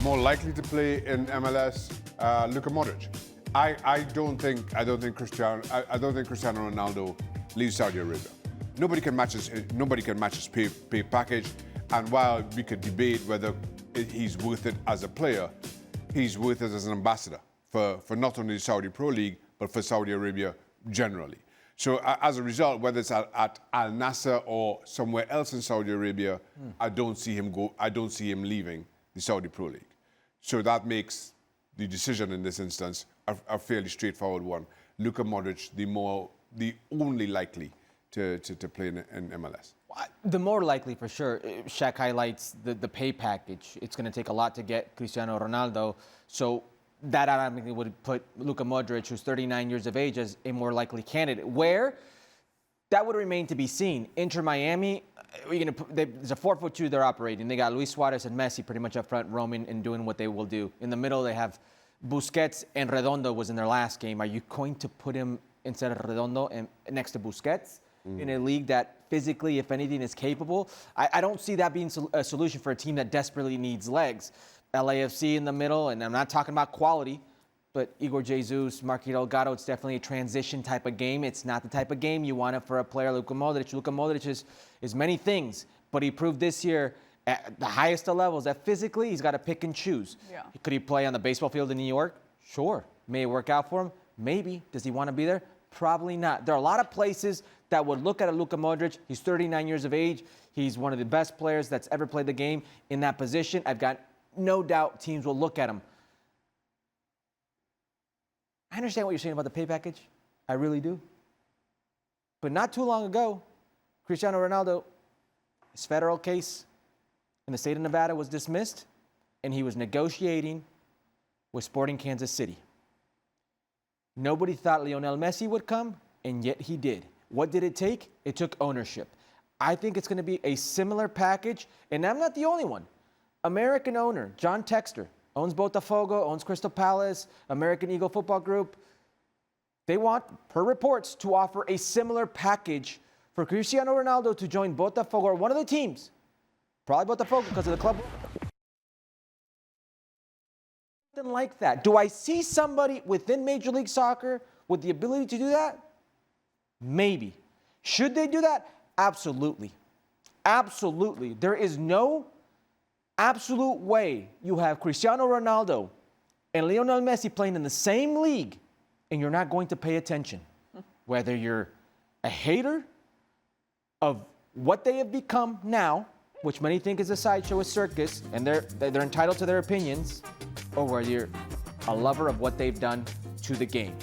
More likely to play in MLS, Luka Modric. I don't think Cristiano Ronaldo leaves Saudi Arabia. Nobody can match his pay package. And while we could debate whether he's worth it as a player, he's worth it as an ambassador for not only the Saudi Pro League but for Saudi Arabia generally. So as a result, whether it's at Al Nassr or somewhere else in Saudi Arabia, I don't see him leaving the Saudi Pro League. So that makes the decision in this instance a fairly straightforward one. Luka Modric, the only likely to play in MLS. The more likely for sure. Shaq highlights the pay package. It's going to take a lot to get Cristiano Ronaldo. So that automatically would put Luka Modric, who's 39 years of age, as a more likely candidate. Where? That would remain to be seen. Inter Miami, there's a 4-4-2 they're operating. They got Luis Suarez and Messi pretty much up front, roaming and doing what they will do. In the middle, they have Busquets, and Redondo was in their last game. Are you going to put him instead of Redondo and next to Busquets in a league that physically, if anything, is capable? I don't see that being a solution for a team that desperately needs legs. LAFC in the middle, and I'm not talking about quality, but Igor Jesus, Marquis Delgado, it's definitely a transition type of game. It's not the type of game you want it for a player like Luka Modric. Luka Modric is many things, but he proved this year at the highest of levels that physically he's got to pick and choose. Yeah. Could he play on the baseball field in New York? Sure. May it work out for him? Maybe. Does he want to be there? Probably not. There are a lot of places that would look at a Luka Modric. He's 39 years of age. He's one of the best players that's ever played the game in that position. I've got no doubt teams will look at him. I understand what you're saying about the pay package. I really do. But not too long ago, Cristiano Ronaldo, his federal case in the state of Nevada was dismissed, and he was negotiating with Sporting Kansas City. Nobody thought Lionel Messi would come, and yet he did. What did it take? It took ownership. I think it's going to be a similar package, and I'm not the only one. American owner, John Textor, owns Botafogo, owns Crystal Palace, American Eagle Football Group. They want, per reports, to offer a similar package for Cristiano Ronaldo to join Botafogo or one of the teams. Probably Botafogo because of the club. Something like that. Do I see somebody within Major League Soccer with the ability to do that? Maybe. Should they do that? Absolutely. Absolutely. There is no absolute way you have Cristiano Ronaldo and Lionel Messi playing in the same league and you're not going to pay attention. Whether you're a hater of what they have become now, which many think is a sideshow, a circus, and they're entitled to their opinions, or whether you're a lover of what they've done to the game.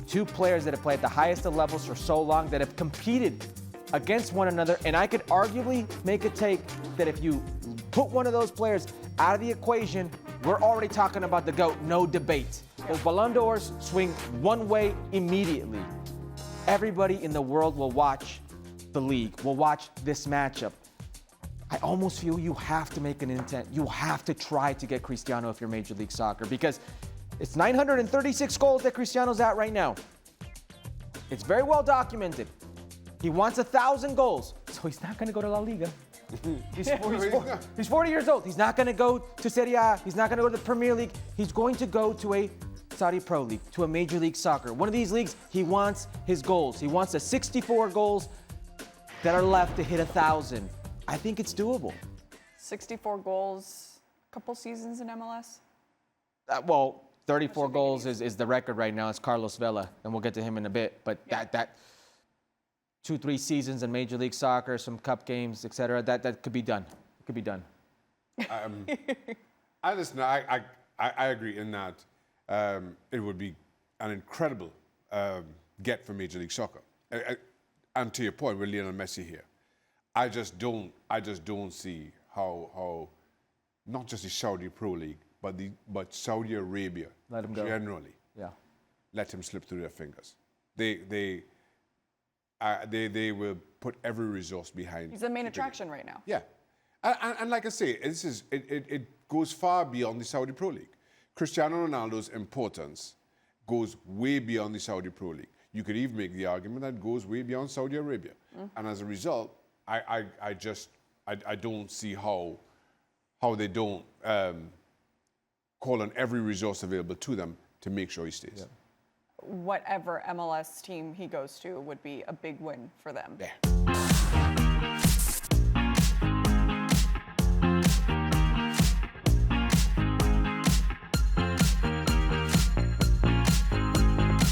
Two players that have played at the highest of levels for so long, that have competed against one another, and I could arguably make a take that if you put one of those players out of the equation, we're already talking about the GOAT, no debate. Those Ballon d'Ors swing one way immediately. Everybody in the world will watch the league, will watch this matchup. I almost feel you have to make an intent. You have to try to get Cristiano if you're Major League Soccer, because it's 936 goals that Cristiano's at right now. It's very well documented. He wants 1,000 goals, so he's not going to go to La Liga. He's 40 years old. He's not going to go to Serie A. He's not going to go to the Premier League. He's going to go to a Saudi Pro League, to a Major League Soccer. One of these leagues, he wants his goals. He wants the 64 goals that are left to hit 1,000. I think it's doable. 64 goals, a couple seasons in MLS? 34 goals is the record right now. It's Carlos Vela, and we'll get to him in a bit. But that 2-3 seasons in Major League Soccer, some cup games, etc. That could be done. It could be done. I agree in that it would be an incredible get for Major League Soccer. And to your point with Lionel Messi here, I just don't see how not just the Saudi Pro League, but Saudi Arabia let him go. Generally let him slip through their fingers. They will put every resource behind. He's the main attraction right now. Yeah, and like I say, it goes far beyond the Saudi Pro League. Cristiano Ronaldo's importance goes way beyond the Saudi Pro League. You could even make the argument that it goes way beyond Saudi Arabia. And as a result, I don't see how how they don't call on every resource available to them to make sure he stays. Whatever MLS team he goes to would be a big win for them. Yeah.